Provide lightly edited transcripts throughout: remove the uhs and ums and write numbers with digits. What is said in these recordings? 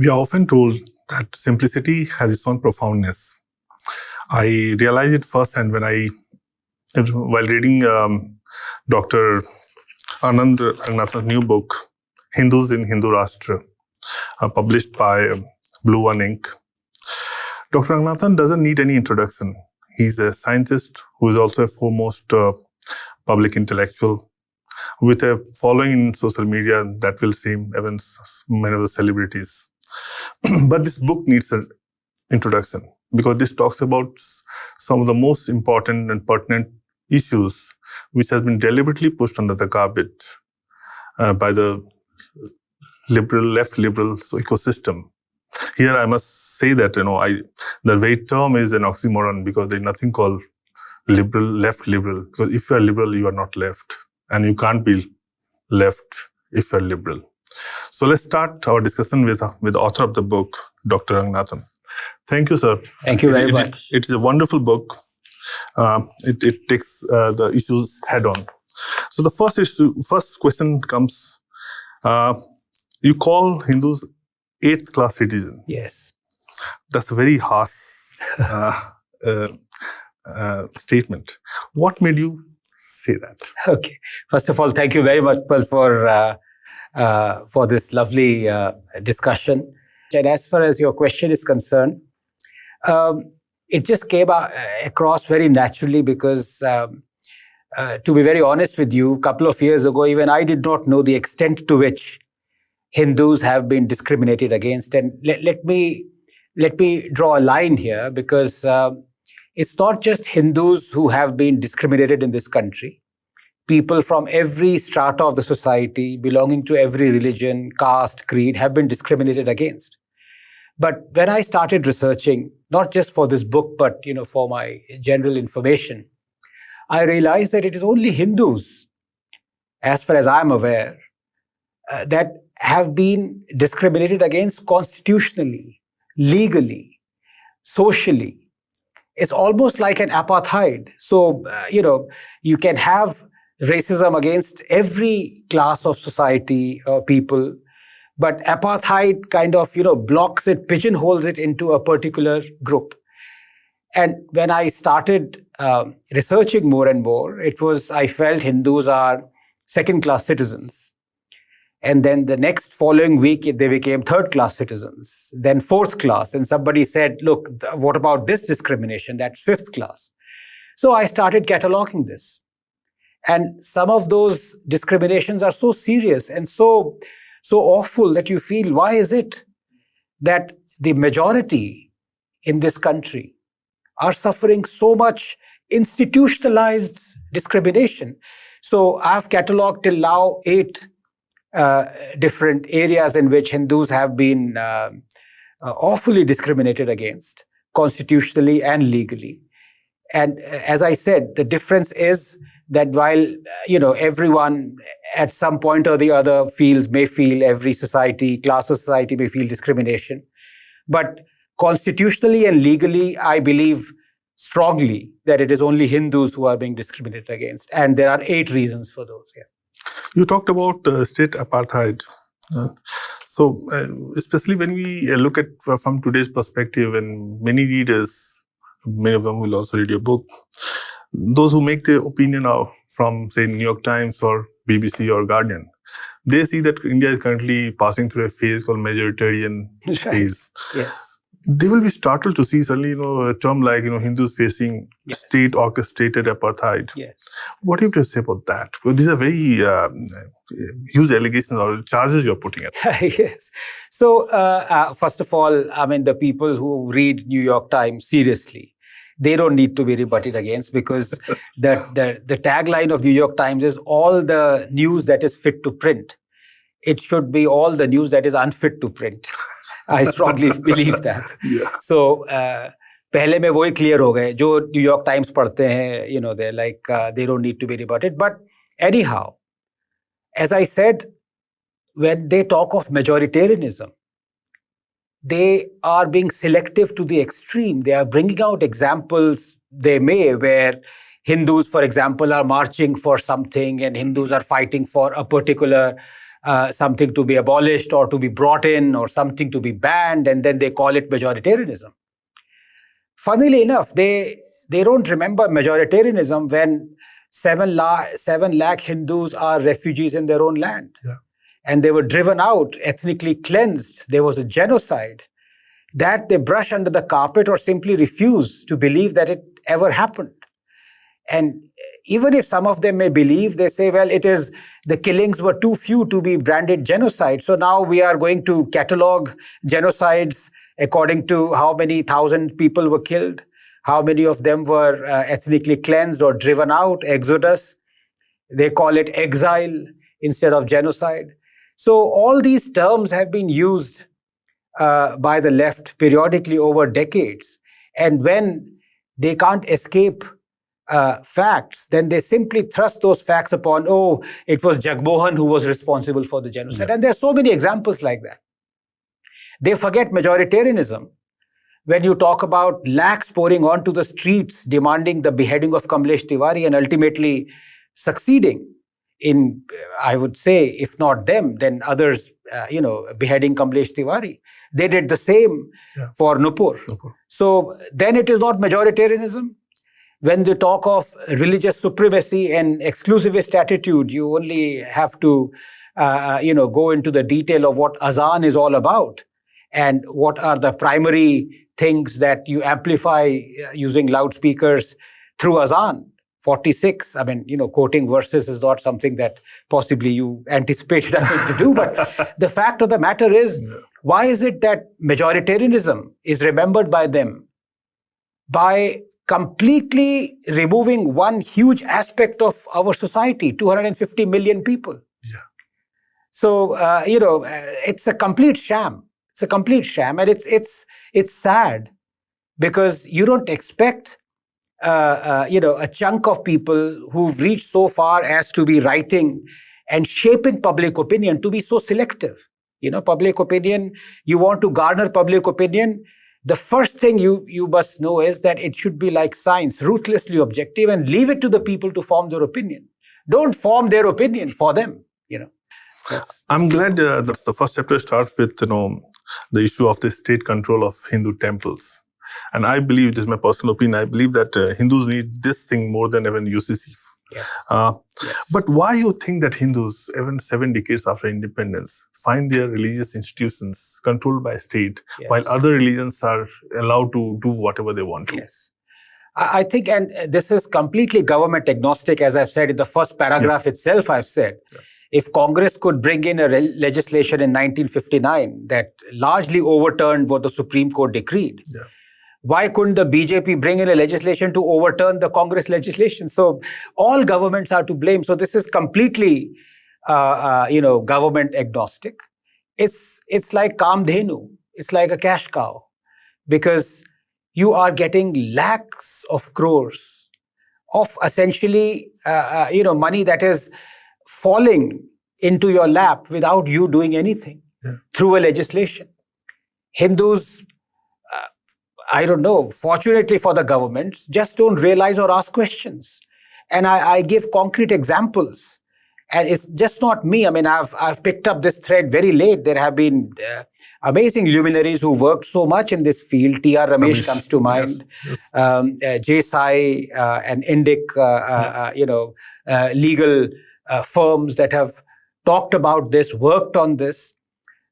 We are often told that simplicity has its own profoundness. I realized it firsthand while reading Dr. Anand Ranganathan's new book, Hindus in Hindu Rashtra, published by BluOne Inc. Dr. Ranganathan doesn't need any introduction. He's a scientist who is also a foremost public intellectual with a following in social media that will seem even many of the celebrities. But this book needs an introduction because this talks about some of the most important and pertinent issues which has been deliberately pushed under the carpet by the left liberal ecosystem. Here I must say that the very term is an oxymoron because there's nothing called left liberal. Because if you are liberal, you are not left, and you can't be left if you are liberal. So let's start our discussion with the author of the book, Dr. Ranganathan. Thank you, sir. Thank you very much. It is a wonderful book. It takes the issues head on. So the first question comes, you call Hindus 8th class citizens. Yes. That's a very harsh statement. What made you say that? Okay. First of all, thank you very much, Utpal, for this lovely discussion. And as far as your question is concerned, it just came across very naturally because, to be very honest with you, a couple of years ago, even I did not know the extent to which Hindus have been discriminated against. And let me draw a line here because it's not just Hindus who have been discriminated in this country. People from every strata of the society, belonging to every religion, caste, creed, have been discriminated against. But when I started researching, not just for this book, but for my general information, I realized that it is only Hindus, as far as I'm aware, that have been discriminated against constitutionally, legally, socially. It's almost like an apartheid. So, you can have racism against every class of society or people, but apartheid kind of, blocks it, pigeonholes it into a particular group. And when I started researching more and more, I felt Hindus are second-class citizens. And then the next following week, they became third-class citizens, then fourth class. And somebody said, look, what about this discrimination? That's fifth class. So I started cataloging this. And some of those discriminations are so serious and so awful that you feel, why is it that the majority in this country are suffering so much institutionalized discrimination? So I've cataloged till now 8 different areas in which Hindus have been awfully discriminated against, constitutionally and legally. And as I said, the difference is that while, everyone at some point or the other may feel, every class of society may feel discrimination. But constitutionally and legally, I believe strongly that it is only Hindus who are being discriminated against. And there are 8 reasons for those. Yeah. You talked about state apartheid. So especially when we look at from today's perspective, and many readers, many of them will also read your book, those who make their opinion from, say, New York Times or BBC or Guardian, they see that India is currently passing through a phase called majoritarian phase. Yes. They will be startled to see suddenly, a term like, Hindus facing state-orchestrated apartheid. Yes. What do you have to say about that? Because these are very huge allegations or charges you're putting at. Yes. So, first of all, the people who read New York Times seriously, they don't need to be rebutted against because the tagline of New York Times is all the news that is fit to print. It should be all the news that is unfit to print. I strongly believe that. Yeah. So, पहले में वही clear हो गए जो New York Times पढ़ते हैं, they're like, they don't need to be rebutted. But anyhow, as I said, when they talk of majoritarianism, they are being selective to the extreme. They are bringing out examples where Hindus, for example, are marching for something and Hindus are fighting for a particular something to be abolished or to be brought in or something to be banned, and then they call it majoritarianism. Funnily enough, they don't remember majoritarianism when 7 lakh Hindus are refugees in their own land. Yeah. And they were driven out, ethnically cleansed. There was a genocide that they brush under the carpet or simply refuse to believe that it ever happened. And even if some of them may believe, they say, well, the killings were too few to be branded genocide. So now we are going to catalog genocides according to how many thousand people were killed, how many of them were ethnically cleansed or driven out, exodus. They call it exile instead of genocide. So all these terms have been used by the left periodically over decades. And when they can't escape facts, then they simply thrust those facts upon, oh, it was Jagmohan who was responsible for the genocide. Yeah. And there are so many examples like that. They forget majoritarianism. When you talk about lakhs pouring onto the streets demanding the beheading of Kamlesh Tiwari and ultimately succeeding in, I would say, if not them, then others, beheading Kamlesh Tiwari. They did the same for Nupur. So then it is not majoritarianism. When they talk of religious supremacy and exclusivist attitude, you only have to, go into the detail of what azan is all about and what are the primary things that you amplify using loudspeakers through azan. 46, quoting verses is not something that possibly you anticipated us to do. But the fact of the matter is, why is it that majoritarianism is remembered by them by completely removing one huge aspect of our society, 250 million people? Yeah. So, it's a complete sham. It's a complete sham. And it's sad because you don't expect a chunk of people who've reached so far as to be writing and shaping public opinion to be so selective. Public opinion, you want to garner public opinion, the first thing you must know is that it should be like science, ruthlessly objective, and leave it to the people to form their opinion. Don't form their opinion for them, I'm glad that the first chapter starts with, the issue of the state control of Hindu temples. And I believe, this is my personal opinion, I believe that Hindus need this thing more than even UCC. Yes. Yes. But why you think that Hindus, even 7 decades after independence, find their religious institutions controlled by state, while other religions are allowed to do whatever they want to? Yes. I think, and this is completely government agnostic, as I've said in the first paragraph itself, I've said, if Congress could bring in a legislation in 1959 that largely overturned what the Supreme Court decreed, why couldn't the BJP bring in a legislation to overturn the Congress legislation? So all governments are to blame. So this is completely, government agnostic. It's like Kamdhenu. It's like a cash cow, because you are getting lakhs of crores of essentially, money that is falling into your lap without you doing anything through a legislation. Hindus, I don't know, fortunately for the governments, just don't realize or ask questions. And I give concrete examples. And it's just not me. I've picked up this thread very late. There have been amazing luminaries who worked so much in this field. T.R. Ramesh comes to mind. Yes. J. Sai and Indic, legal firms that have talked about this, worked on this.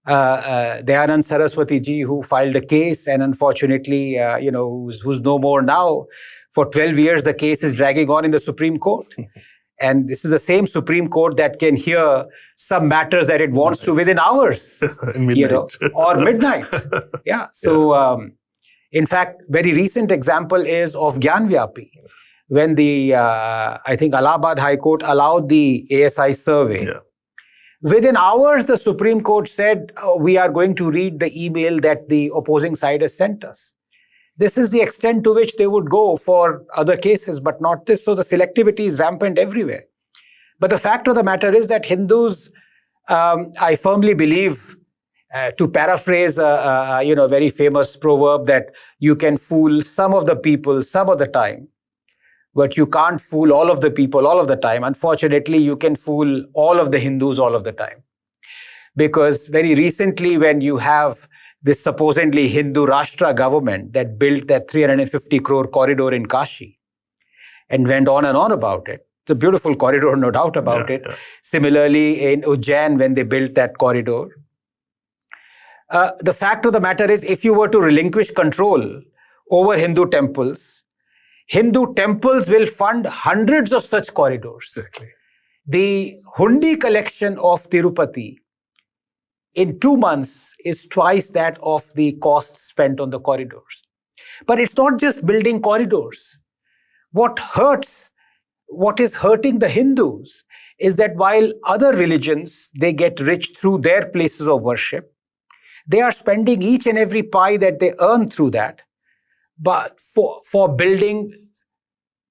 Dayanand Saraswati ji, who filed a case and unfortunately, who's no more now. For 12 years, the case is dragging on in the Supreme Court. And this is the same Supreme Court that can hear some matters that it wants to within hours, or midnight. Yeah. So, in fact, very recent example is of Gyanvyapi, when the, I think Allahabad High Court allowed the ASI survey. Yeah. Within hours, the Supreme Court said, we are going to read the email that the opposing side has sent us. This is the extent to which they would go for other cases, but not this. So the selectivity is rampant everywhere. But the fact of the matter is that Hindus, I firmly believe, to paraphrase a very famous proverb, that you can fool some of the people some of the time, but you can't fool all of the people all of the time. Unfortunately, you can fool all of the Hindus all of the time. Because very recently, when you have this supposedly Hindu Rashtra government that built that 350 crore corridor in Kashi and went on and on about it. It's a beautiful corridor, no doubt about it. Similarly, in Ujjain, when they built that corridor. The fact of the matter is, if you were to relinquish control over Hindu temples will fund hundreds of such corridors. Exactly. The hundi collection of Tirupati in 2 months is twice that of the cost spent on the corridors. But it's not just building corridors. What is hurting the Hindus is that while other religions, they get rich through their places of worship, they are spending each and every pie that they earn through that, but for building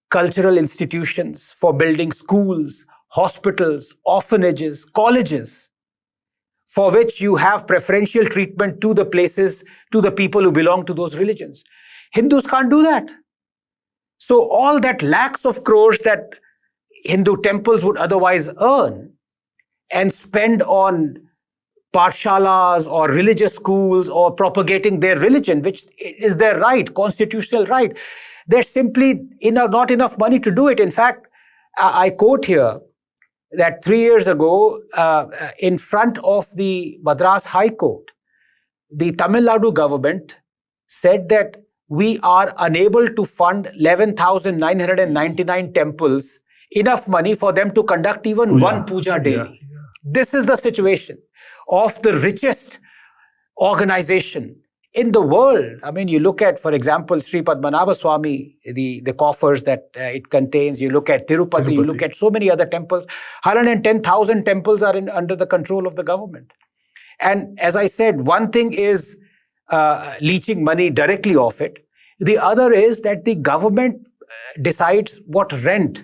cultural institutions, for building schools, hospitals, orphanages, colleges, for which you have preferential treatment to the places, to the people who belong to those religions. Hindus can't do that. So all that lakhs of crores that Hindu temples would otherwise earn and spend on pathshalas or religious schools or propagating their religion, which is their right, constitutional right, there's simply not enough money to do it. In fact, I quote here that 3 years ago, in front of the Madras High Court, the Tamil Nadu government said that we are unable to fund 11,999 temples enough money for them to conduct even one puja daily. This is the situation of the richest organization in the world. I mean, you look at, for example, Sri Padmanabha Swami, the coffers that it contains. You look at Tirupati, you look at so many other temples. 110,000 temples are under the control of the government. And as I said, one thing is leeching money directly off it. The other is that the government decides what rent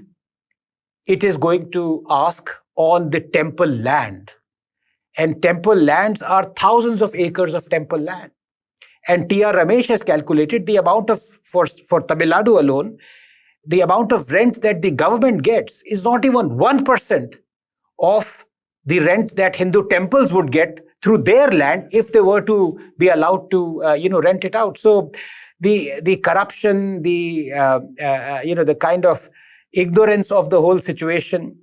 it is going to ask on the temple land. And temple lands are thousands of acres of temple land. And T.R. Ramesh has calculated the amount of, for Tamil Nadu alone, the amount of rent that the government gets is not even 1% of the rent that Hindu temples would get through their land if they were to be allowed to, rent it out. So the corruption, the kind of ignorance of the whole situation,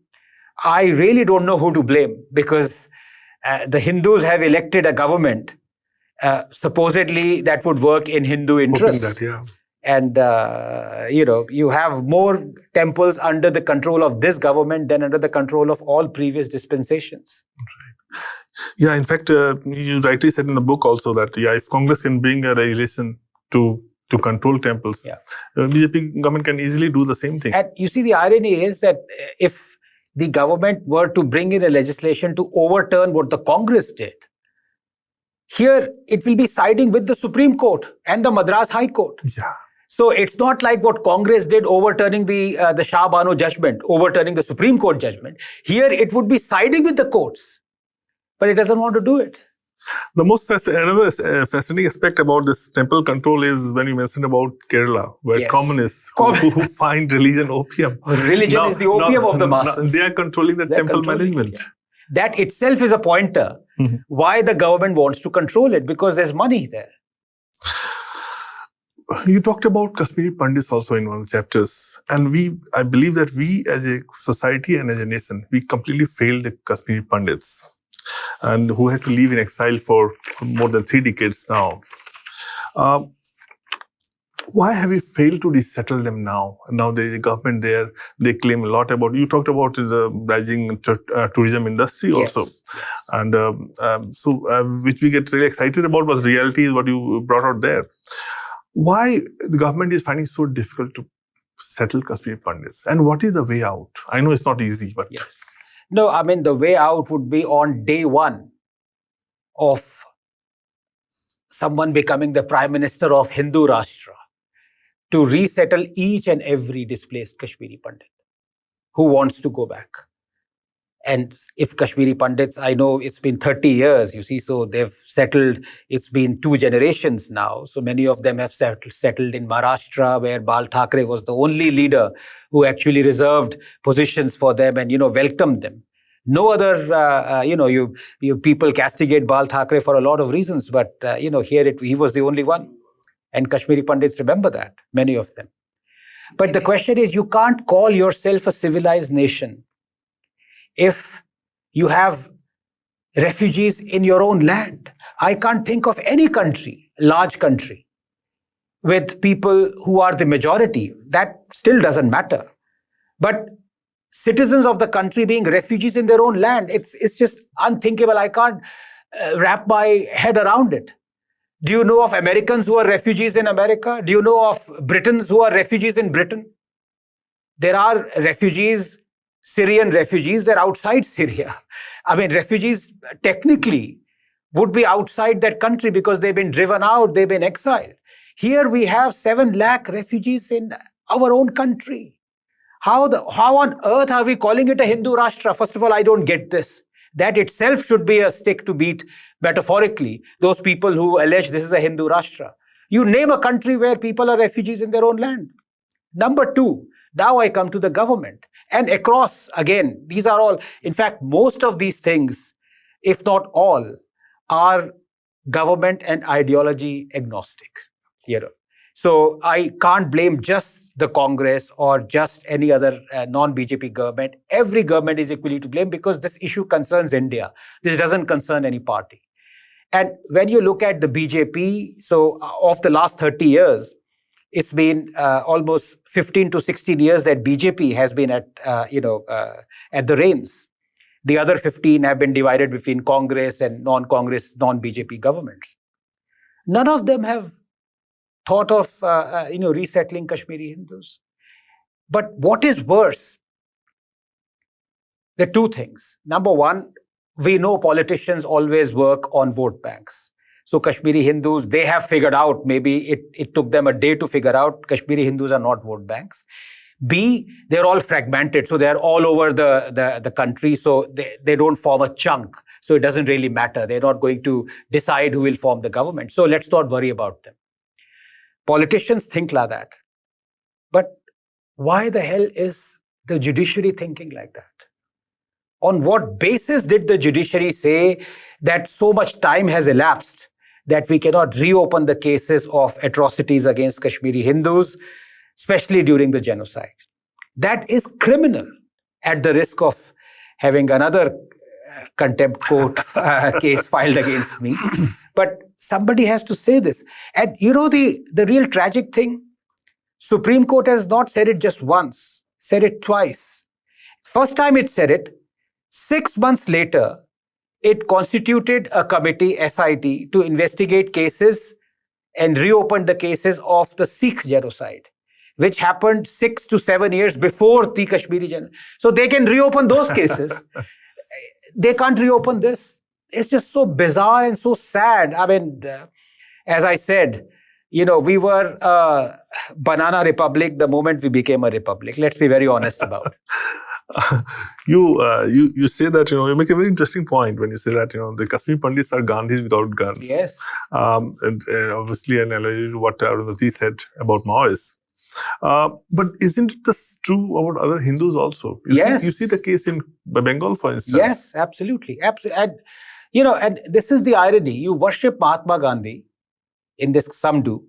I really don't know who to blame, because the Hindus have elected a government supposedly that would work in Hindu interests. And, you have more temples under the control of this government than under the control of all previous dispensations. Right. Yeah, in fact, you rightly said in the book also that, if Congress can bring a regulation to control temples, BJP government can easily do the same thing. And you see, the irony is that if the government were to bring in a legislation to overturn what the Congress did, here it will be siding with the Supreme Court and the Madras High Court. Yeah. So it's not like what Congress did overturning the Shah Bano judgment, overturning the Supreme Court judgment. Here it would be siding with the courts, but it doesn't want to do it. The most another fascinating aspect about this temple control is when you mentioned about Kerala, where communists who find religion opium. Religion is the opium of the masses. They are controlling the temple management. That itself is a pointer why the government wants to control it, because there's money there. You talked about Kashmir Pandits also in one of the chapters. And I believe that we as a society and as a nation, we completely failed the Kashmir Pandits, and who had to live in exile for more than 3 decades now. Why have we failed to resettle them now? Now the government there, they claim a lot about, you talked about the rising tourism industry also. And which we get really excited about, but reality is what you brought out there. Why the government is finding so difficult to settle Kashmir Pandits? And what is the way out? I know it's not easy, but... No, I mean, the way out would be on day one of someone becoming the Prime Minister of Hindu Rashtra, to resettle each and every displaced Kashmiri Pandit who wants to go back. And if Kashmiri Pandits, I know it's been 30 years, you see, so they've settled, it's been 2 generations now. So many of them have settled in Maharashtra, where Bal Thackeray was the only leader who actually reserved positions for them and, welcomed them. No other, you people castigate Bal Thackeray for a lot of reasons, but here he was the only one. And Kashmiri Pandits remember that, many of them. But the question is, you can't call yourself a civilized nation if you have refugees in your own land. I can't think of any country, large country, with people who are the majority. That still doesn't matter. But citizens of the country being refugees in their own land, it's just unthinkable. I can't wrap my head around it. Do you know of Americans who are refugees in America? Do you know of Britons who are refugees in Britain? There are refugees, Syrian refugees, they're outside Syria. I mean, refugees technically would be outside that country because they've been driven out, they've been exiled. Here we have 7 lakh refugees in our own country. How on earth are we calling it a Hindu Rashtra? First of all, I don't get this. That itself should be a stick to beat, metaphorically, those people who allege this is a Hindu Rashtra. You name a country where people are refugees in their own land. Number 2, now I come to the government. And across, again, these are all, in fact, most of these things, if not all, are government and ideology agnostic. So I can't blame just the Congress or just any other non-BJP government. Every government is equally to blame because this issue concerns India. This doesn't concern any party. And when you look at the BJP, so of the last 30 years, it's been almost 15 to 16 years that BJP has been at the reins. The other 15 have been divided between Congress and non-Congress, non-BJP governments. None of them have thought of resettling Kashmiri Hindus. But what is worse? There are 2 things. Number 1, we know politicians always work on vote banks. So Kashmiri Hindus, they have figured out, maybe it took them a day to figure out, Kashmiri Hindus are not vote banks. B, they're all fragmented, so they're all over the country, so they don't form a chunk. So it doesn't really matter. They're not going to decide who will form the government. So let's not worry about them. Politicians think like that. But why the hell is the judiciary thinking like that? On what basis did the judiciary say that so much time has elapsed that we cannot reopen the cases of atrocities against Kashmiri Hindus, especially during the genocide? That is criminal, at the risk of having another contempt court case filed against me. But somebody has to say this. And the real tragic thing, Supreme Court has not said it just once, said it twice. First time it said it, 6 months later, it constituted a committee, SIT, to investigate cases and reopened the cases of the Sikh genocide, which happened 6 to 7 years before the Kashmiri genocide. So they can reopen those cases. They can't reopen this. It's just so bizarre and so sad. I mean, as I said, we were a banana republic the moment we became a republic. Let's be very honest about it. You say that, you make a very interesting point when you say that, the Kashmir Pandits are Gandhis without guns. Yes. And obviously an analogy to what Arundhati said about Maoists. But isn't this true about other Hindus also? You see the case in Bengal, for instance. Yes, absolutely. And, and this is the irony. You worship Mahatma Gandhi, in this some do,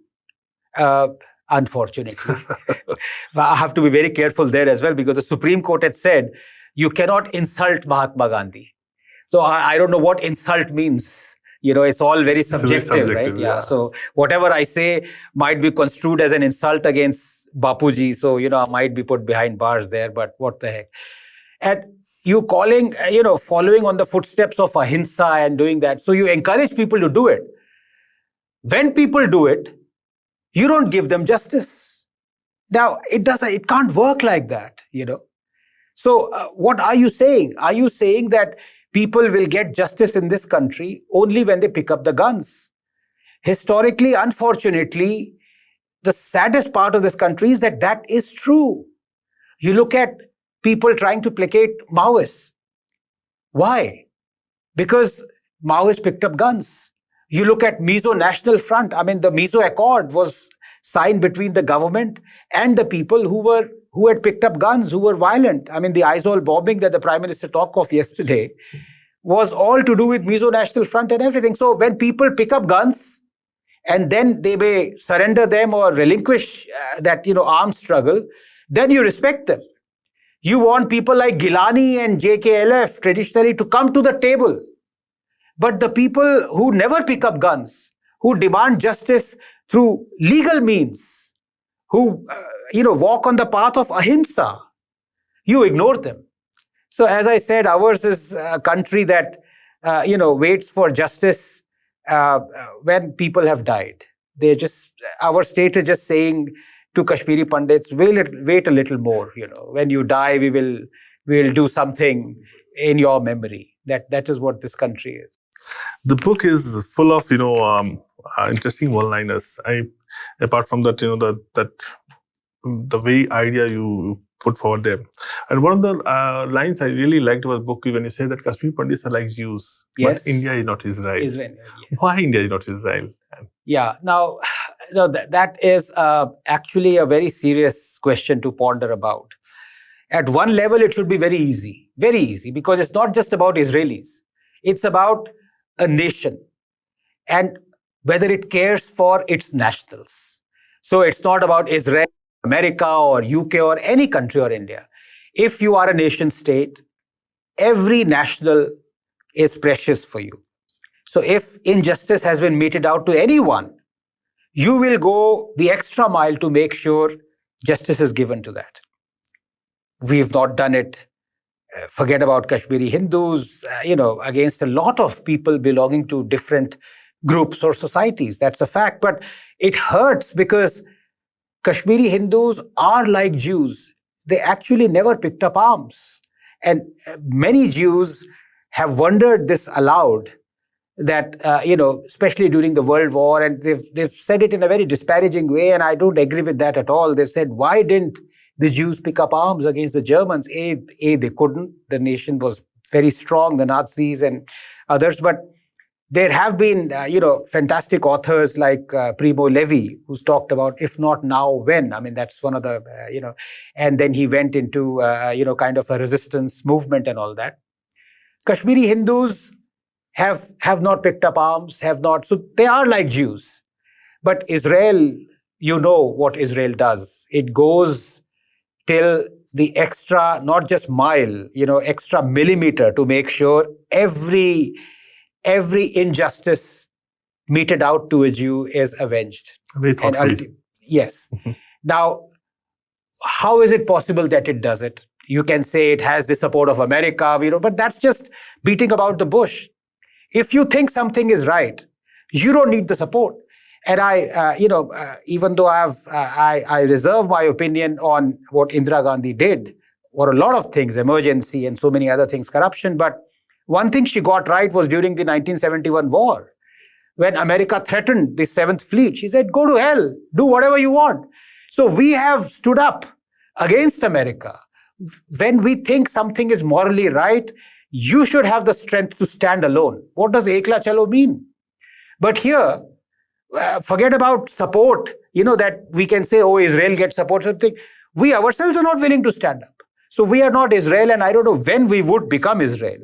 unfortunately. I have to be very careful there as well, because the Supreme Court had said, you cannot insult Mahatma Gandhi. So I don't know what insult means. It's all very subjective, right? Yeah. So whatever I say might be construed as an insult against Bapuji. So, I might be put behind bars there, but what the heck. And you calling, following on the footsteps of ahimsa and doing that. So you encourage people to do it. When people do it, you don't give them justice. Now, it can't work like that, So what are you saying? Are you saying that people will get justice in this country only when they pick up the guns? Historically, unfortunately, the saddest part of this country is that is true. You look at people trying to placate Maoists. Why? Because Maoists picked up guns. You look at Mizo National Front. I mean, the Mizo Accord was signed between the government and the people who were who had picked up guns, who were violent. I mean, the Aizawl bombing that the Prime Minister talked of yesterday was all to do with Mizo National Front and everything. So when people pick up guns and then they may surrender them or relinquish that, armed struggle, then you respect them. You want people like Gilani and JKLF traditionally to come to the table. But the people who never pick up guns, who demand justice through legal means, who, walk on the path of ahimsa, you ignore them. So as I said, ours is a country that, waits for justice when people have died. Our state is just saying to Kashmiri Pandits, wait a little more, when you die, we'll do something in your memory. That is what this country is. The book is full of, interesting one-liners. Apart from that, the very idea you put forward there. And one of the lines I really liked about the book when you say that Kashmir Pandits are like Jews, yes, but India is not Israel. Yes. Why India is not Israel? Yeah. Now, that is actually a very serious question to ponder about. At one level, it should be very easy, because it's not just about Israelis. It's about a nation and whether it cares for its nationals. So it's not about Israel, America, or UK, or any country, or India. If you are a nation state, every national is precious for you. So if injustice has been meted out to anyone, you will go the extra mile to make sure justice is given to that. We've not done it. Forget about Kashmiri Hindus, against a lot of people belonging to different groups or societies. That's a fact. But it hurts because Kashmiri Hindus are like Jews. They actually never picked up arms. And many Jews have wondered this aloud, that, especially during the World War, and they've said it in a very disparaging way, and I don't agree with that at all. They said, why didn't the Jews pick up arms against the Germans? They couldn't. The nation was very strong, the Nazis and others. But there have been, fantastic authors like Primo Levi, who's talked about, if not now, when? I mean, that's one of the, and then he went into, kind of a resistance movement and all that. Kashmiri Hindus have not picked up arms, so they are like Jews. But Israel, what Israel does. It goes till the extra, not just mile, extra millimeter to make sure every injustice meted out to a Jew is avenged. Very thoughtfully. Yes. Now, how is it possible that it does it? You can say it has the support of America, but that's just beating about the bush. If you think something is right, you don't need the support. And I, even though I reserve my opinion on what Indira Gandhi did, or a lot of things, emergency and so many other things, corruption. But one thing she got right was during the 1971 war, when America threatened the 7th Fleet. She said, go to hell, do whatever you want. So we have stood up against America. When we think something is morally right, you should have the strength to stand alone. What does Ekla Chalo mean? But here, forget about support, that we can say, oh, Israel gets support, something. We ourselves are not willing to stand up. So we are not Israel, and I don't know when we would become Israel.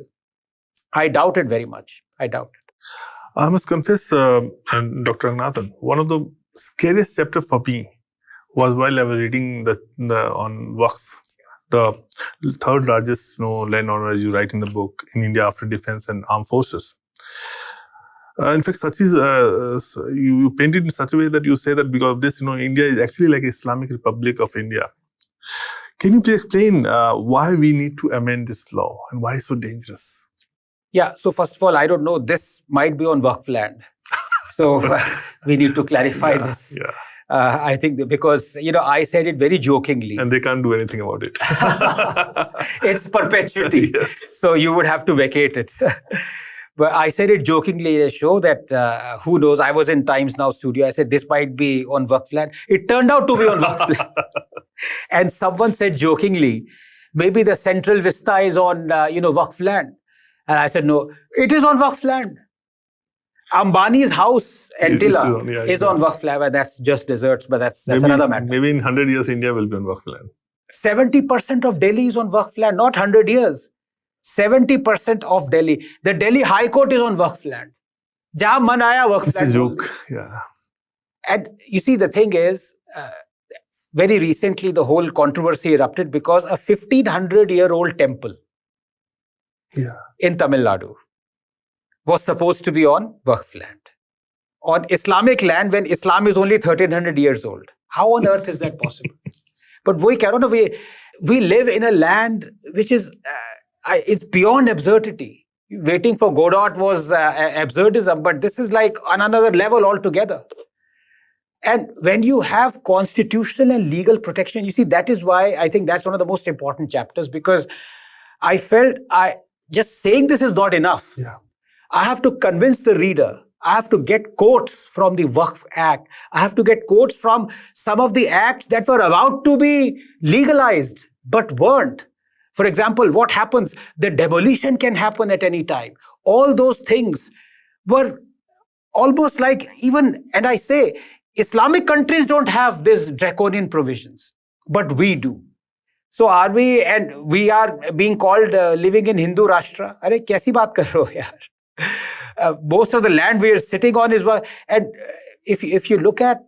I doubt it very much. I doubt it. I must confess, Dr. Ranganathan, one of the scariest chapters for me was while I was reading on Waqf, the third largest landowner, as you write in the book, in India after defense and armed forces. In fact, you paint it in such a way that you say that because of this, India is actually like Islamic Republic of India. Can you please explain why we need to amend this law and why it's so dangerous? Yeah, so first of all, I don't know, this might be on Waqf land. So we need to clarify this. Yeah. I think because, I said it very jokingly. And they can't do anything about it. It's perpetuity. Yes. So you would have to vacate it. But I said it jokingly in a show that, who knows, I was in Times Now studio. I said, this might be on Waqf land. It turned out to be on Waqf land. And someone said jokingly, maybe the Central Vista is on, Waqf land. And I said, no, it is on Waqf land. Ambani's house, Antilla, is on Waqf land. That's just deserts, but that's another matter. Maybe in 100 years, India will be on Waqf land. 70% of Delhi is on Waqf land, not 100 years. 70% of Delhi. The Delhi High Court is on Waqf land. Jahan man aaya Waqf It's land. a joke. Yeah. And you see, the thing is, very recently the whole controversy erupted because a 1500-year-old temple in Tamil Nadu was supposed to be on Waqf land. On Islamic land when Islam is only 1300 years old. How on earth is that possible? But we live in a land which is it's beyond absurdity. Waiting for Godot was absurdism, but this is like on another level altogether. And when you have constitutional and legal protection, you see, that is why I think that's one of the most important chapters, because I felt just saying this is not enough. Yeah. I have to convince the reader. I have to get quotes from the Waqf Act. I have to get quotes from some of the acts that were about to be legalized but weren't. For example, what happens? The demolition can happen at any time. All those things were almost like even, and I say, Islamic countries don't have these draconian provisions, but we do. So are we, and we are being called living in Hindu Rashtra? Are kaisi baat kar rahe ho yaar? Most of the land we are sitting on is, and if you look at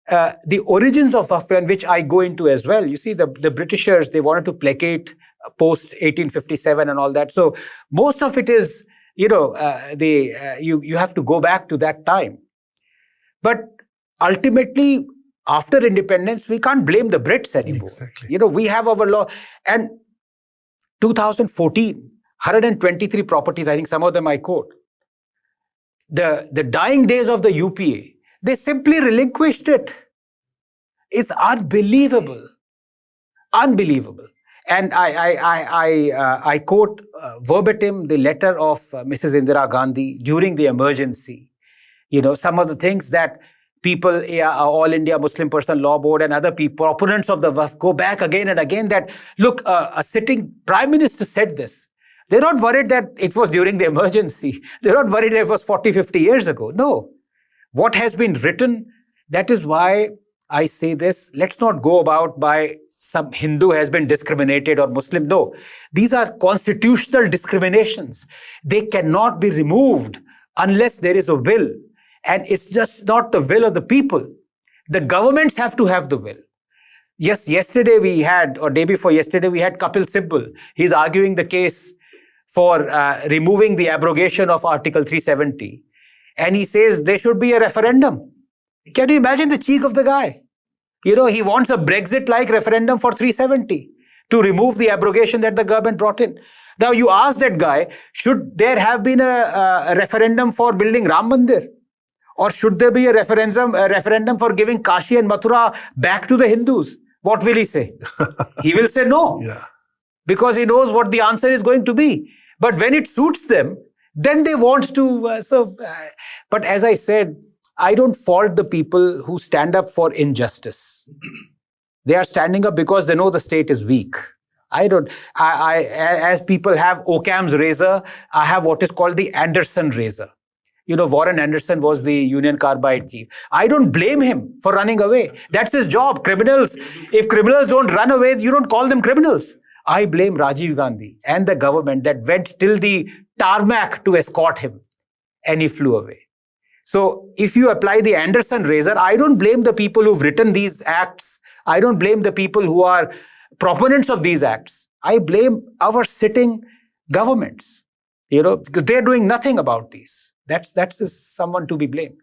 the origins of Waqf land, which I go into as well, you see the Britishers, they wanted to placate post 1857 and all that. So most of it is, you have to go back to that time. But ultimately, after independence, we can't blame the Brits anymore. Exactly. We have our law. And 2014, 123 properties, I think some of them I quote. The dying days of the UPA, they simply relinquished it. It's unbelievable. Unbelievable. And I quote verbatim the letter of Mrs. Indira Gandhi during the emergency. Some of the things that people, All India Muslim Personal Law Board and other people, opponents of the Waqf, go back again and again that, look, a sitting Prime Minister said this. They're not worried that it was during the emergency. They're not worried that it was 40, 50 years ago. No. What has been written, that is why I say this, let's not go about by some Hindu has been discriminated or Muslim. No. These are constitutional discriminations. They cannot be removed unless there is a will. And it's just not the will of the people. The governments have to have the will. Yes, yesterday we had, or day before yesterday, we had Kapil Sibal. He's arguing the case for removing the abrogation of Article 370. And he says there should be a referendum. Can you imagine the cheek of the guy? He wants a Brexit-like referendum for 370 to remove the abrogation that the government brought in. Now you ask that guy, should there have been a referendum for building Ram Mandir? Or should there be a referendum for giving Kashi and Mathura back to the Hindus? What will he say? He will say no. Yeah. Because he knows what the answer is going to be. But when it suits them, then they want to. But as I said, I don't fault the people who stand up for injustice. They are standing up because they know the state is weak. As people have Occam's razor, I have what is called the Anderson razor. Warren Anderson was the Union Carbide chief. I don't blame him for running away. That's his job. If criminals don't run away, you don't call them criminals. I blame Rajiv Gandhi and the government that went till the tarmac to escort him, and he flew away. So if you apply the Anderson razor, I don't blame the people who've written these acts. I don't blame the people who are proponents of these acts. I blame our sitting governments. Because they're doing nothing about these. That's someone to be blamed.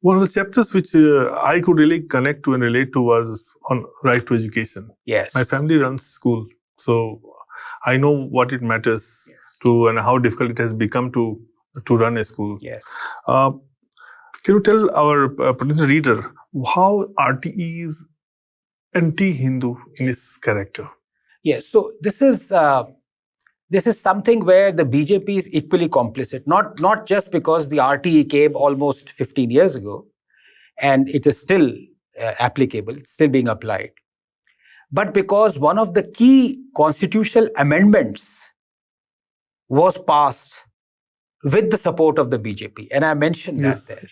One of the chapters which I could really connect to and relate to was on right to education. Yes. My family runs school, so I know what it matters to and how difficult it has become to run a school. Yes. Can you tell our potential reader how RTE is anti-Hindu in its character? Yes. So this is something where the BJP is equally complicit, not just because the RTE came almost 15 years ago and it is still applicable, it's still being applied, but because one of the key constitutional amendments was passed with the support of the BJP. And I mentioned that there.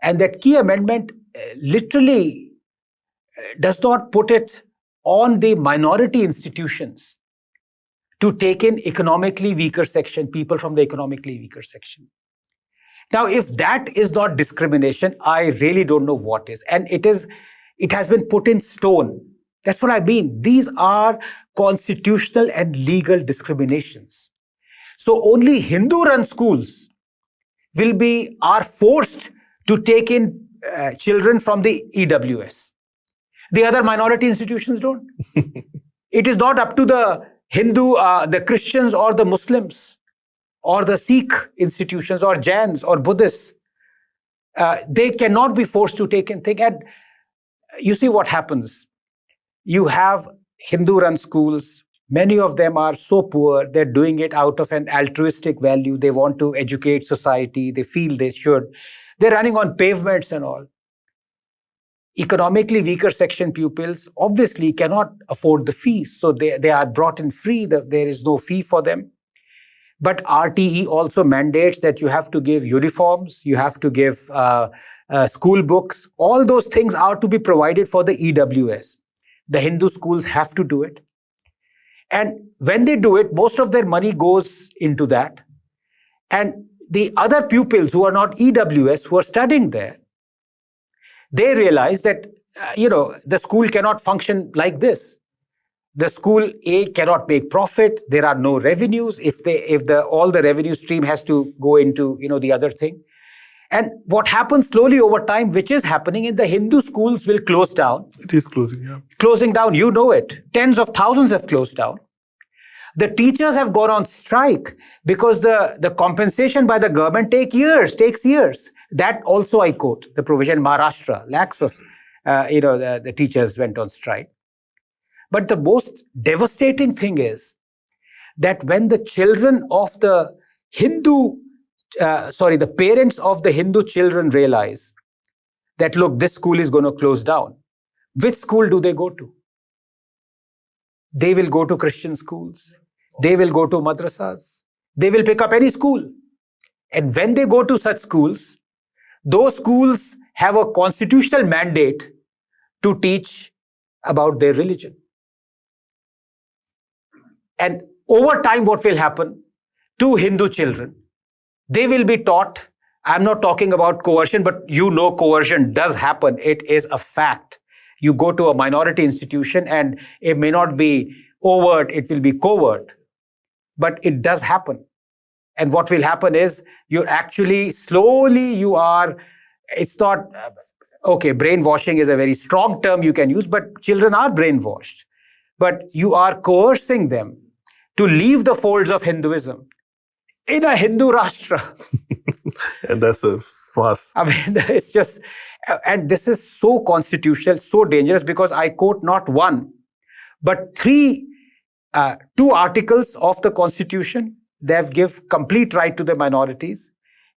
And that key amendment literally does not put it on the minority institutions to take in economically weaker section, people from the economically weaker section. Now, if that is not discrimination, I really don't know what is. And it has been put in stone. That's what I mean. These are constitutional and legal discriminations. So only Hindu-run schools are forced to take in children from the EWS. The other minority institutions don't. It is not up to the Hindu, the Christians or the Muslims or the Sikh institutions or Jains or Buddhists. They cannot be forced to take in things. And you see what happens. You have Hindu-run schools. Many of them are so poor. They're doing it out of an altruistic value. They want to educate society. They feel they should. They're running on pavements and all. Economically weaker section pupils obviously cannot afford the fees. So they are brought in free. There is no fee for them. But RTE also mandates that you have to give uniforms, you have to give school books. All those things are to be provided for the EWS. The Hindu schools have to do it. And when they do it, most of their money goes into that. And the other pupils who are not EWS, who are studying there, they realize that, the school cannot function like this. The school cannot make profit. There are no revenues. All the revenue stream has to go into, the other thing. And what happens slowly over time, which is happening, in the Hindu schools will close down. It is closing, yeah. Closing down, you know it. Tens of thousands have closed down. The teachers have gone on strike because the compensation by the government takes years. That also I quote, the provision Maharashtra, lakhs of, the teachers went on strike. But the most devastating thing is that when the children of the the parents of the Hindu children realize that, look, this school is going to close down, which school do they go to? They will go to Christian schools. They will go to madrasas. They will pick up any school. And when they go to such schools, those schools have a constitutional mandate to teach about their religion. And over time, what will happen to Hindu children? They will be taught, I'm not talking about coercion, but coercion does happen. It is a fact. You go to a minority institution and it may not be overt, it will be covert. But it does happen. And what will happen is you're actually it's not, brainwashing is a very strong term you can use, but children are brainwashed. But you are coercing them to leave the folds of Hinduism in a Hindu Rashtra. And that's a farce. I mean, it's just, and this is so constitutional, so dangerous, because I quote not one, but two articles of the Constitution that give complete right to the minorities,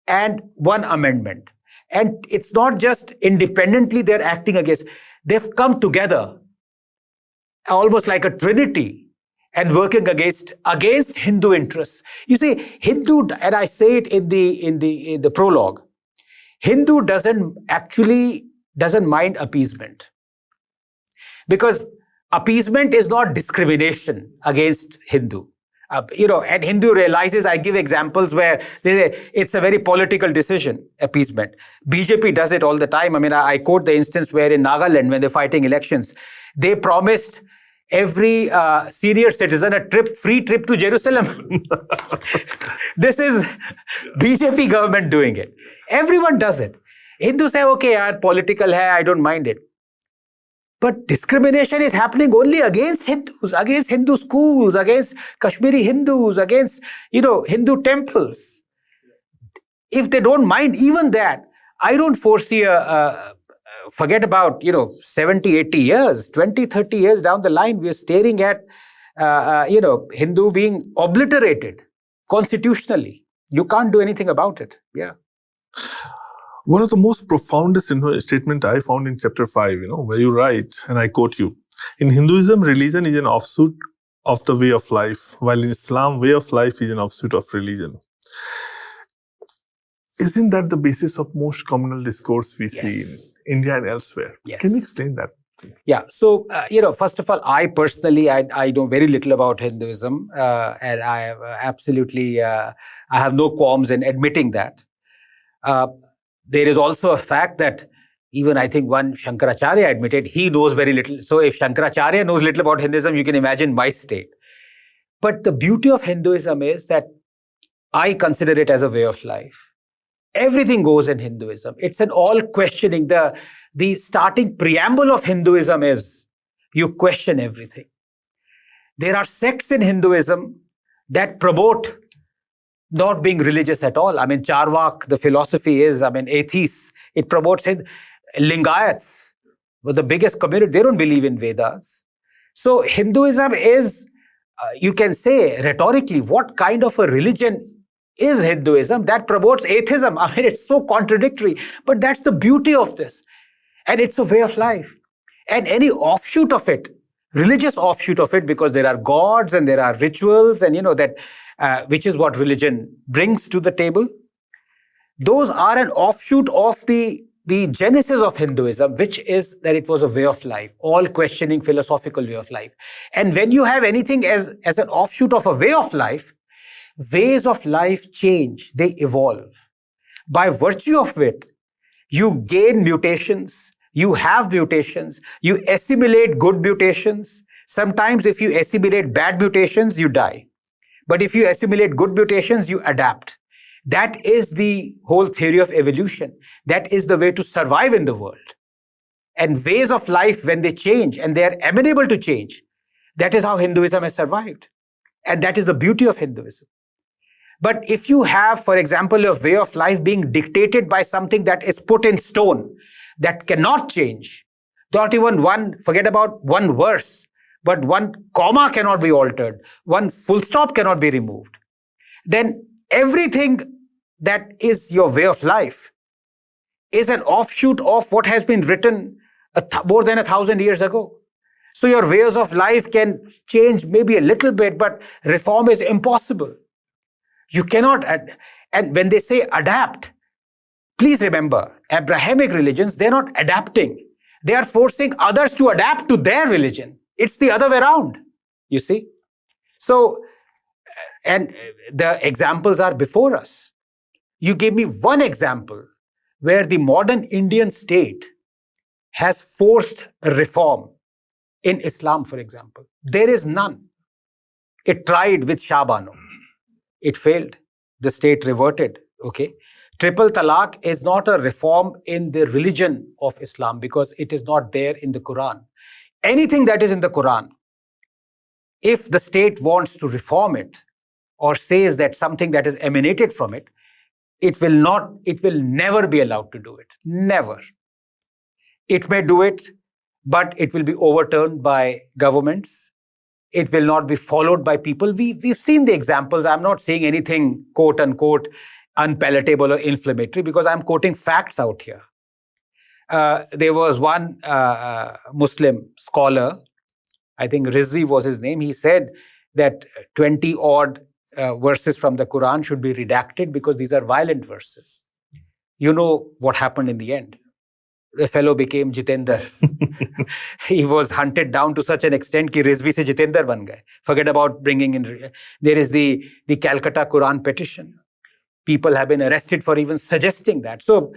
and one amendment. And it's not just independently they're acting against, they've come together almost like a trinity and working against Hindu interests. You see, Hindu, and I say it in the prologue, Hindu doesn't mind appeasement. Because appeasement is not discrimination against Hindu. And Hindu realizes, I give examples where they say it's a very political decision, appeasement. BJP does it all the time. I mean, I quote the instance where in Nagaland, when they're fighting elections, they promised every senior citizen a free trip to Jerusalem. This is BJP government doing it. Everyone does it. Hindus say, okay, yaar, political hai, I don't mind it. But discrimination is happening only against Hindus, against Hindu schools, against Kashmiri Hindus, against, Hindu temples. If they don't mind even that, I don't foresee forget about, 70, 80 years, 20, 30 years down the line, we are staring at, Hindu being obliterated constitutionally. You can't do anything about it. Yeah. One of the most profoundest statement I found in chapter 5, where you write, and I quote you, in Hinduism, religion is an offshoot of the way of life, while in Islam, way of life is an offshoot of religion. Isn't that the basis of most communal discourse we see in India and elsewhere? Yes. Can you explain that? Yeah. So, first of all, I personally, I know very little about Hinduism, and I have absolutely, I have no qualms in admitting that. There is also a fact that even I think one Shankaracharya admitted he knows very little. So if Shankaracharya knows little about Hinduism, you can imagine my state. But the beauty of Hinduism is that I consider it as a way of life. Everything goes in Hinduism. It's an all questioning. The starting preamble of Hinduism is you question everything. There are sects in Hinduism that promote not being religious at all. I mean, Charvak, the philosophy is, atheists. It promotes it. Lingayats, the biggest community, they don't believe in Vedas. So Hinduism is, you can say rhetorically, what kind of a religion is Hinduism that promotes atheism? I mean, it's so contradictory, but that's the beauty of this. And it's a way of life. And any offshoot of it, religious offshoot of it, because there are gods and there are rituals and which is what religion brings to the table. Those are an offshoot of the genesis of Hinduism, which is that it was a way of life, all questioning philosophical way of life. And when you have anything as an offshoot of a way of life, ways of life change, they evolve. By virtue of it, you gain mutations, you have mutations, you assimilate good mutations. Sometimes if you assimilate bad mutations, you die. But if you assimilate good mutations, you adapt. That is the whole theory of evolution. That is the way to survive in the world. And ways of life, when they change and they are amenable to change, that is how Hinduism has survived. And that is the beauty of Hinduism. But if you have, for example, a way of life being dictated by something that is put in stone, that cannot change, not even forget about one verse, but one comma cannot be altered, one full stop cannot be removed, then everything that is your way of life is an offshoot of what has been written more than 1,000 years ago. So your ways of life can change maybe a little bit, but reform is impossible. You cannot, and when they say adapt, please remember, Abrahamic religions, they're not adapting. They are forcing others to adapt to their religion. It's the other way around, you see. So, and the examples are before us. You give me one example where the modern Indian state has forced a reform in Islam, for example. There is none. It tried with Shah Bano. It failed. The state reverted. Okay. Triple talaq is not a reform in the religion of Islam because it is not there in the Quran. Anything that is in the Quran, if the state wants to reform it or says that something that is emanated from it, it will never be allowed to do it. Never. It may do it, but it will be overturned by governments. It will not be followed by people. We've seen the examples. I'm not saying anything, quote unquote, unpalatable or inflammatory because I'm quoting facts out here. There was one Muslim scholar, I think Rizvi was his name. He said that 20 odd verses from the Quran should be redacted because these are violent verses. You know what happened in the end. The fellow became Jitendra. He was hunted down to such an extent that Rizvi se Jitendra ban gaye. Forget about bringing in. There is the Calcutta Quran petition. People have been arrested for even suggesting that. So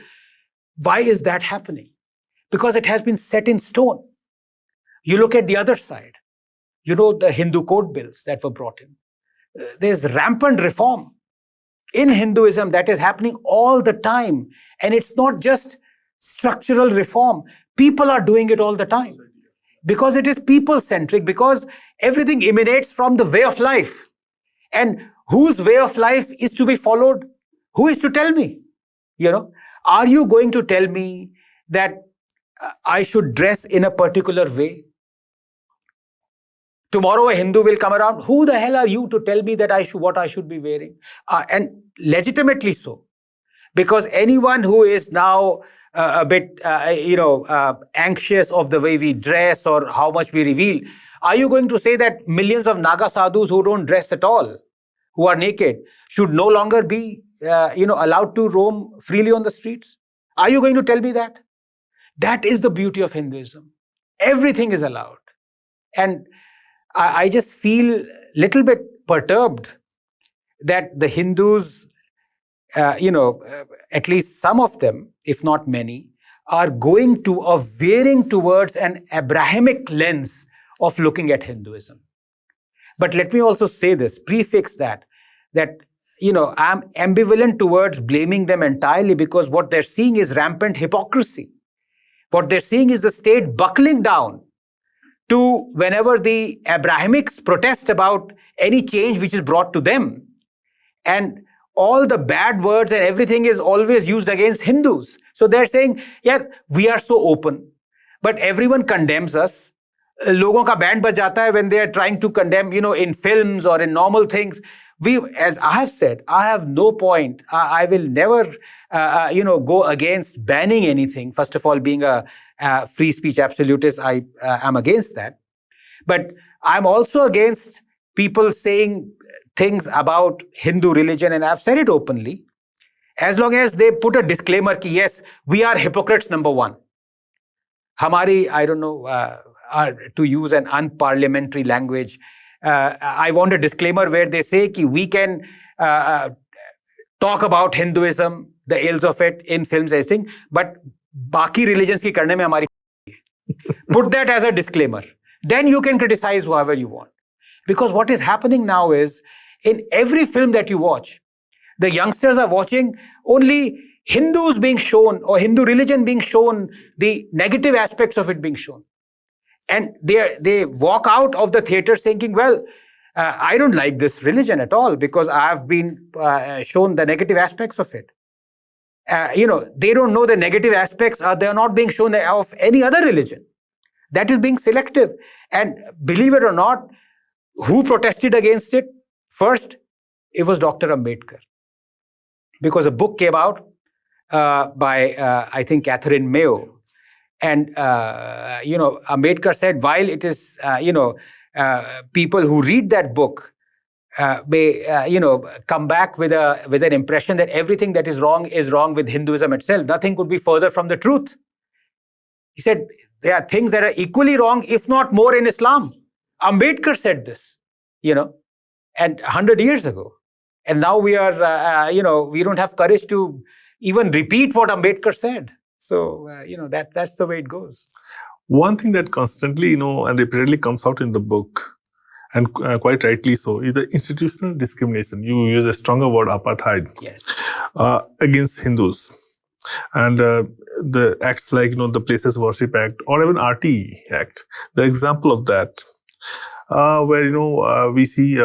why is that happening? Because it has been set in stone. You look at the other side. You know the Hindu code bills that were brought in. There's rampant reform in Hinduism that is happening all the time. And it's not just structural reform. People are doing it all the time. Because it is people-centric, because everything emanates from the way of life. And whose way of life is to be followed? Who is to tell me? Are you going to tell me that I should dress in a particular way? Tomorrow a Hindu will come around. Who the hell are you to tell me that what I should be wearing? And legitimately so. Because anyone who is now a bit, anxious of the way we dress or how much we reveal, are you going to say that millions of Naga sadhus who don't dress at all, who are naked, should no longer be, allowed to roam freely on the streets? Are you going to tell me that? That is the beauty of Hinduism. Everything is allowed. And I just feel a little bit perturbed that the Hindus, at least some of them, if not many, are going to or veering towards an Abrahamic lens of looking at Hinduism. But let me also say this, prefix that I'm ambivalent towards blaming them entirely, because what they're seeing is rampant hypocrisy. What they're seeing is the state buckling down to whenever the Abrahamics protest about any change which is brought to them. And all the bad words and everything is always used against Hindus. So they're saying, yeah, we are so open, but everyone condemns us. Logon ka band baj jata hai when they are trying to condemn, in films or in normal things. As I have said, I have no point. I will never, go against banning anything. First of all, being a free speech absolutist, I am against that. But I'm also against people saying things about Hindu religion, and I've said it openly, as long as they put a disclaimer ki yes, we are hypocrites, number one. Hamari, I don't know, to use an unparliamentary language, I want a disclaimer where they say ki we can talk about Hinduism, the ills of it in films, everything, but baki religions ki karne mein hamari put that as a disclaimer. Then you can criticize whoever you want. Because what is happening now is, in every film that you watch, the youngsters are watching only Hindus being shown, or Hindu religion being shown, the negative aspects of it being shown. And they walk out of the theater thinking, well, I don't like this religion at all because I've been shown the negative aspects of it. They don't know the negative aspects, they're not being shown of any other religion. That is being selective. And believe it or not, who protested against it? First, it was Dr. Ambedkar. Because a book came out by, I think, Catherine Mayo. And, Ambedkar said, while it is, people who read that book may, come back with an impression that everything that is wrong with Hinduism itself. Nothing could be further from the truth. He said, there are things that are equally wrong, if not more, in Islam. Ambedkar said this, and 100 years ago. And now we are, we don't have courage to even repeat what Ambedkar said. So, that's the way it goes. One thing that constantly, and repeatedly comes out in the book, and quite rightly so, is the institutional discrimination. You use a stronger word, apartheid, yes, against Hindus. And the acts like, the Places Worship Act or even RT Act, the example of that, where, we see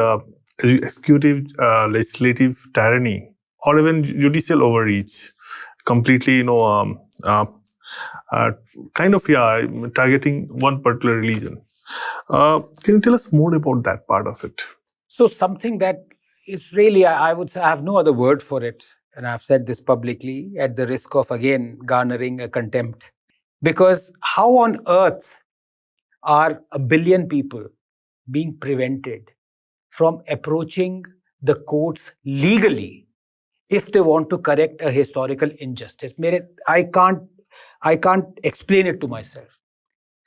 executive, legislative tyranny or even judicial overreach, completely, targeting one particular religion. Can you tell us more about that part of it? So something that is really, I would say, I have no other word for it. And I've said this publicly at the risk of, again, garnering a contempt. Because how on earth are 1 billion people being prevented from approaching the courts legally if they want to correct a historical injustice? I can't explain it to myself.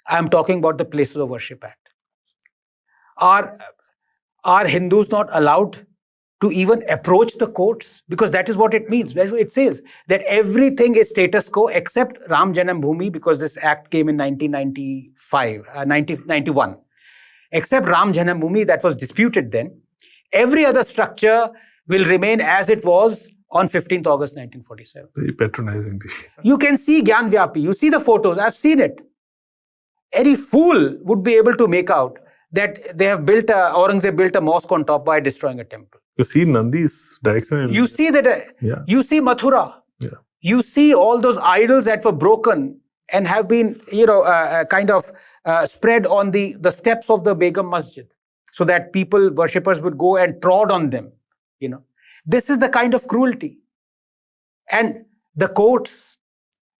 I'm talking about the Places of Worship Act. Are Hindus not allowed to even approach the courts? Because that is what it means. It says that everything is status quo except Ram Janam Bhoomi, because this act came in 1991. Except Ram Janam Bhoomi, that was disputed then. Every other structure will remain as it was on 15th August 1947. Very patronizing. You can see Gyan Vyapi. You see the photos. I've seen it. Any fool would be able to make out that they have Aurangzeb built a mosque on top by destroying a temple. You see Nandi's direction. You see that. You see Mathura. Yeah. You see all those idols that were broken and have been, spread on the steps of the Begum Masjid, so that worshippers would go and trod on them. This is the kind of cruelty. And the courts,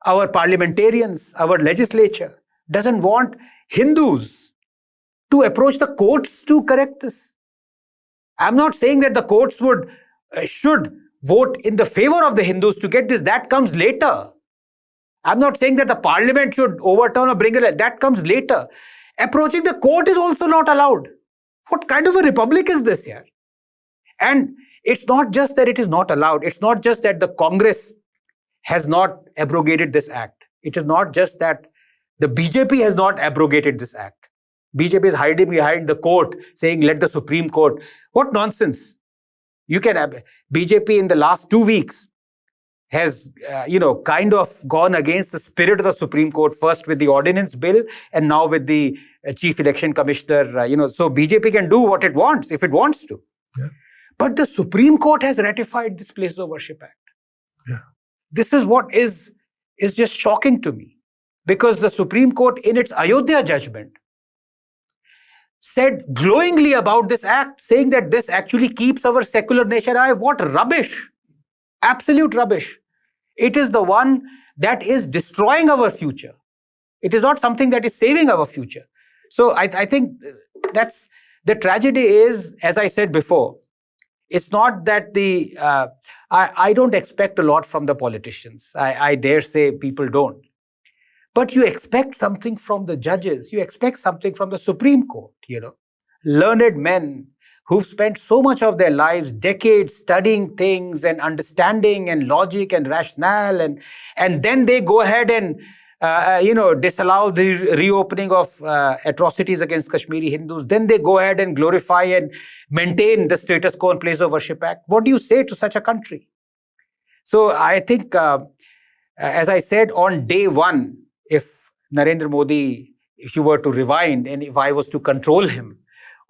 our parliamentarians, our legislature doesn't want Hindus to approach the courts to correct this. I'm not saying that the courts should vote in the favor of the Hindus to get this. That comes later. I'm not saying that the parliament should overturn or bring it. That comes later. Approaching the court is also not allowed. What kind of a republic is this here? And it's not just that it is not allowed. It's not just that the Congress has not abrogated this act. It is not just that the BJP has not abrogated this act. BJP is hiding behind the court, saying, let the Supreme Court. What nonsense. BJP in the last 2 weeks has, kind of gone against the spirit of the Supreme Court, first with the ordinance bill and now with the Chief Election Commissioner. So BJP can do what it wants if it wants to. Yeah. But the Supreme Court has ratified this Places of Worship Act. Yeah. This is what is just shocking to me. Because the Supreme Court, in its Ayodhya judgment, said glowingly about this act, saying that this actually keeps our secular nation alive. What rubbish! Absolute rubbish. It is the one that is destroying our future. It is not something that is saving our future. So I think that's the tragedy is, as I said before, it's not that I don't expect a lot from the politicians. I dare say people don't. But you expect something from the judges. You expect something from the Supreme Court, Learned men who've spent so much of their lives, decades, studying things and understanding and logic and rationale. And then they go ahead and, disallow the reopening of atrocities against Kashmiri Hindus. Then they go ahead and glorify and maintain the status quo and Place of Worship Act. What do you say to such a country? So I think, as I said, on day one, if Narendra Modi, if you were to rewind and if I was to control him,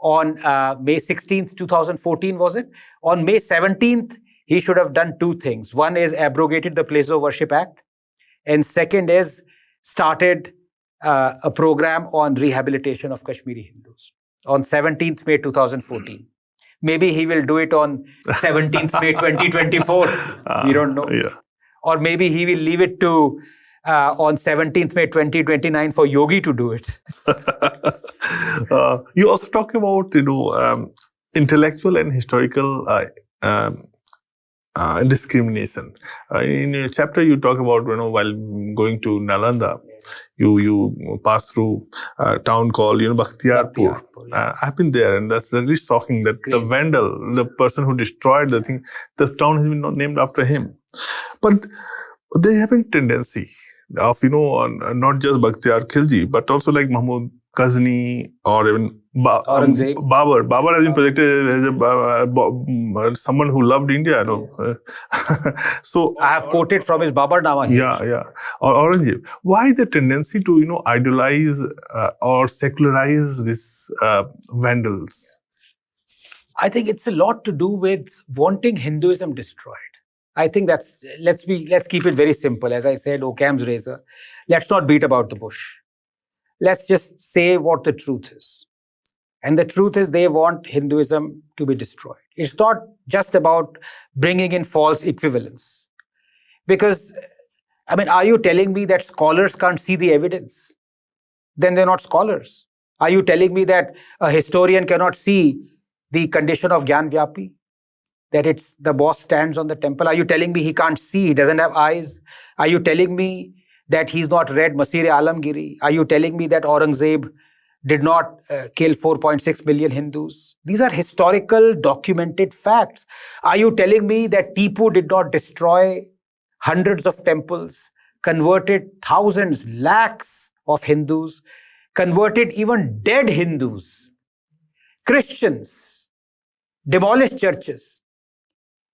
on May 16th, 2014, was it? On May 17th, he should have done two things. One is abrogated the Place of Worship Act. And second is started a program on rehabilitation of Kashmiri Hindus on 17th May 2014. Maybe he will do it on 17th May 2024. We don't know. Yeah. Or maybe he will leave it to on 17th May 2029 for Yogi to do it. You also talk about, intellectual and historical discrimination. In a chapter, you talk about, while going to Nalanda, you pass through a town called, Bakhtiyarpur. Yeah. I've been there, and that's really shocking that the vandal, the person who destroyed the thing, the town has been not named after him. But they have a tendency of, not just Bakhtiyar Khilji, but also like Mahmud Ghazni or even Aurangzeb. Babur has been projected as someone who loved India. So I have quoted from his Baburnama here. Yeah. Or Aurangzeb. Why the tendency to, idolize or secularize these vandals? I think it's a lot to do with wanting Hinduism destroyed. I think let's keep it very simple. As I said, Occam's razor. Let's not beat about the bush. Let's just say what the truth is. And the truth is they want Hinduism to be destroyed. It's not just about bringing in false equivalence. Because, are you telling me that scholars can't see the evidence? Then they're not scholars. Are you telling me that a historian cannot see the condition of Gyan Vyapi? That it's the boss stands on the temple? Are you telling me he can't see, he doesn't have eyes? Are you telling me that he's not read Masir-e-Alamgiri? Are you telling me that Aurangzeb did not kill 4.6 million Hindus? These are historical, documented facts. Are you telling me that Tipu did not destroy hundreds of temples, converted thousands, lakhs of Hindus, converted even dead Hindus, Christians, demolished churches?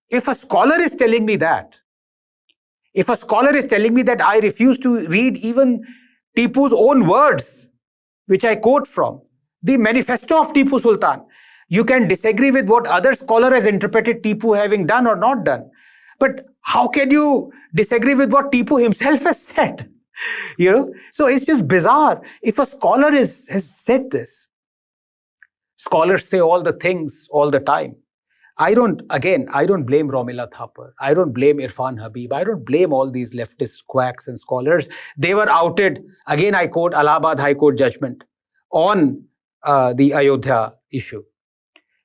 If a scholar is telling me that, I refuse to read even Tipu's own words, which I quote from, the manifesto of Tipu Sultan. You can disagree with what other scholar has interpreted Tipu having done or not done. But how can you disagree with what Tipu himself has said? So it's just bizarre. If a scholar has said this, scholars say all the things all the time. I don't blame Romila Thapar. I don't blame Irfan Habib. I don't blame all these leftist quacks and scholars. They were outed. Again, I quote Allahabad High Court judgment on the Ayodhya issue,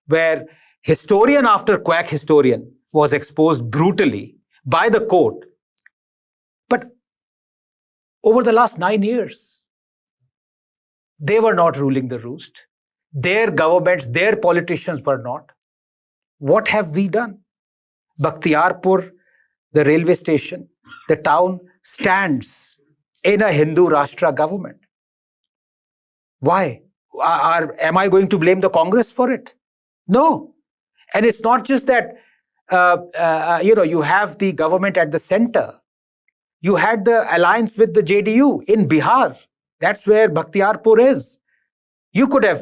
where historian after quack historian was exposed brutally by the court. But over the last 9 years. They were not ruling the roost. Their governments, their politicians were not. What have we done? Bakhtiarpur, the railway station, the town stands in a Hindu Rashtra government. Why? Am I going to blame the Congress for it? No. And it's not just that, you have the government at the center. You had the alliance with the JDU in Bihar. That's where Bakhtiarpur is. You could have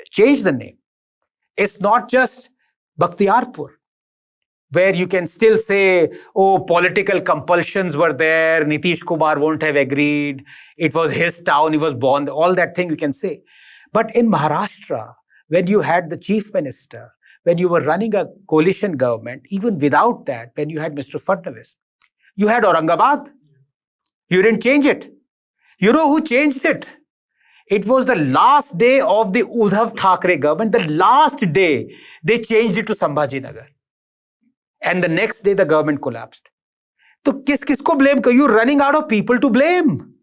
changed the name. It's not just Bakhtiarpur, where you can still say, oh, political compulsions were there, Nitish Kumar won't have agreed, it was his town, he was born, all that thing you can say. But in Maharashtra, when you had the chief minister, when you were running a coalition government, even without that, when you had Mr. Fadnavis, you had Aurangabad. You didn't change it. You know who changed it? It was the last day of the Uddhav Thackeray government. The last day, they changed it to Sambhajinagar. And the next day, the government collapsed. So, kisko blame? You're running out of people to blame.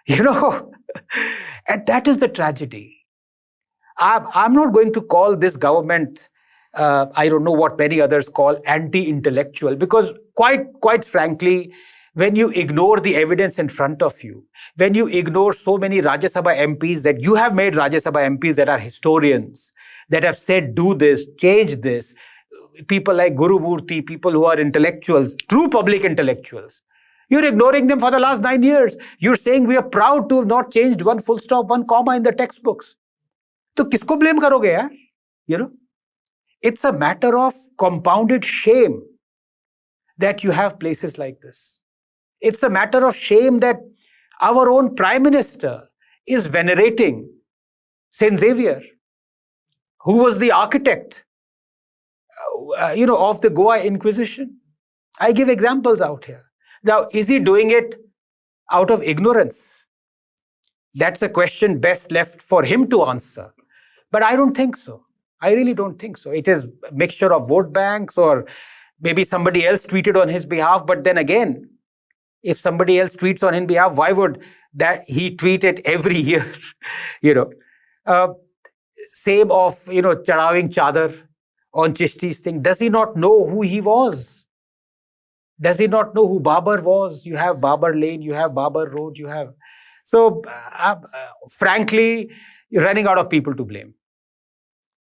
And that is the tragedy. I'm not going to call this government, I don't know what many others call anti-intellectual, because quite frankly, when you ignore the evidence in front of you, when you ignore so many Rajya Sabha MPs that you have made Rajya Sabha MPs that are historians, that have said, do this, change this, people like Guru Murthy, people who are intellectuals, true public intellectuals, you're ignoring them for the last 9 years. You're saying we are proud to have not changed one full stop, one comma in the textbooks. So, kisko blame karoge, yaar? It's a matter of compounded shame that you have places like this. It's a matter of shame that our own Prime Minister is venerating Saint Xavier, who was the architect, of the Goa Inquisition. I give examples out here. Now, is he doing it out of ignorance? That's a question best left for him to answer. But I don't think so. I really don't think so. It is a mixture of vote banks, or maybe somebody else tweeted on his behalf. But then again, if somebody else tweets on his behalf, why would that he tweet it every year? Same of, chadawing chadar on Chishti's thing. Does he not know who he was? Does he not know who Babar was? You have Babar Lane, you have Babar Road, you have... So, frankly, you're running out of people to blame.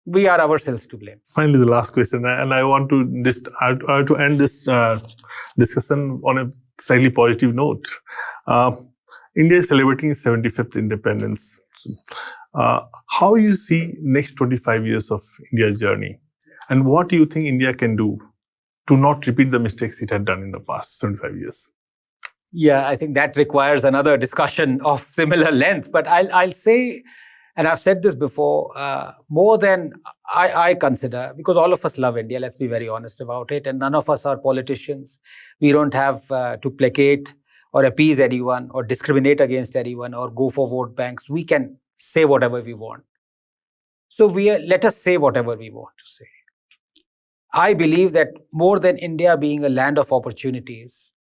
We are ourselves to blame. Finally, the last question, and I want to end this discussion on a slightly positive note. India is celebrating its 75th independence. How you see next 25 years of India's journey? And what do you think India can do to not repeat the mistakes it had done in the past 75 years? Yeah, I think that requires another discussion of similar length. But I'll say, and I've said this before, more than I consider, because all of us love India, let's be very honest about it, and none of us are politicians. We don't have to placate or appease anyone or discriminate against anyone or go for vote banks. We can say whatever we want. So let us say whatever we want to say. I believe that more than India being a land of opportunities,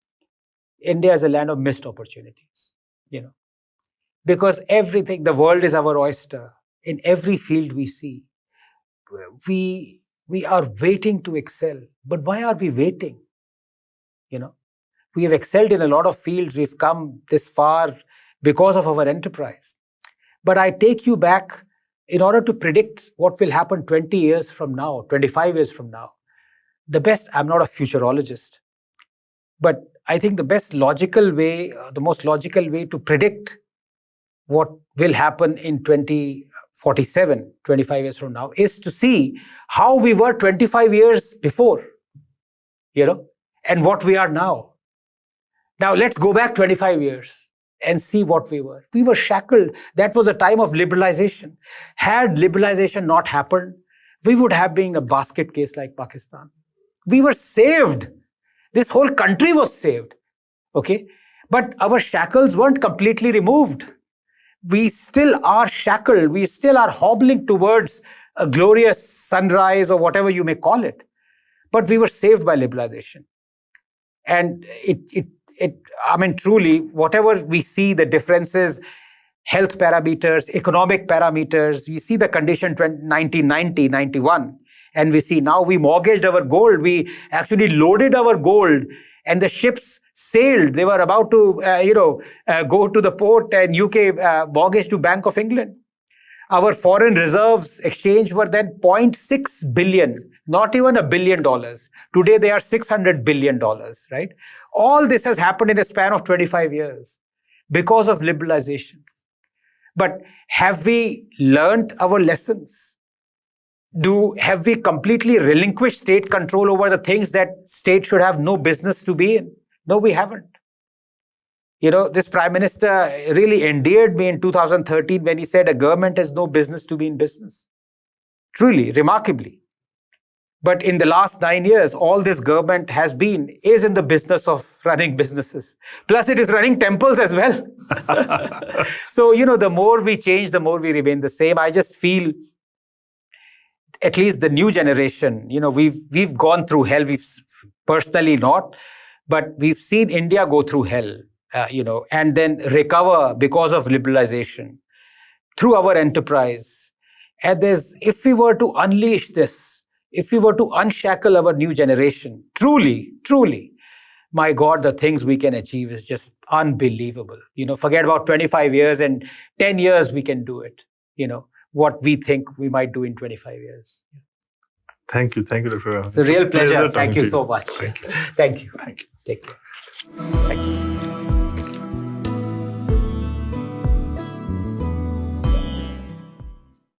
India is a land of missed opportunities, because everything, the world is our oyster. In every field we see, we are waiting to excel. But why are we waiting? We have excelled in a lot of fields. We've come this far because of our enterprise. But I take you back in order to predict what will happen 20 years from now, 25 years from now. I'm not a futurologist, but I think the most logical way to predict what will happen in 2047, 25 years from now, is to see how we were 25 years before, and what we are now. Now, let's go back 25 years and see what we were. We were shackled. That was a time of liberalization. Had liberalization not happened, we would have been a basket case like Pakistan. We were saved. This whole country was saved. Okay? But our shackles weren't completely removed. We still are shackled. We still are hobbling towards a glorious sunrise or whatever you may call it. But we were saved by liberalization. And truly, whatever we see, the differences, health parameters, economic parameters, we see the condition 1990, 91, and we see now we mortgaged our gold, we actually loaded our gold, and the ships sailed. They were about to, go to the port, and UK mortgaged to Bank of England. Our foreign reserves exchange were then 0.6 billion, not even $1 billion. Today they are $600 billion, right? All this has happened in a span of 25 years because of liberalization. But have we learned our lessons? Have we completely relinquished state control over the things that state should have no business to be in? No, we haven't. This Prime Minister really endeared me in 2013 when he said a government has no business to be in business. Truly, remarkably. But in the last 9 years, all this government is in the business of running businesses. Plus, it is running temples as well. So, the more we change, the more we remain the same. I just feel, at least the new generation, we've gone through hell. We've personally not, but we've seen India go through hell. And then recover because of liberalization through our enterprise. And if we were to unleash this, if we were to unshackle our new generation, truly, my God, the things we can achieve is just unbelievable. Forget about 25 years, and 10 years we can do it. What we think we might do in 25 years. Thank you, Dr. Ranganathan. It's a real pleasure. Thank you so much. Thank you. Thank you. Thank you. Take care. Thank you.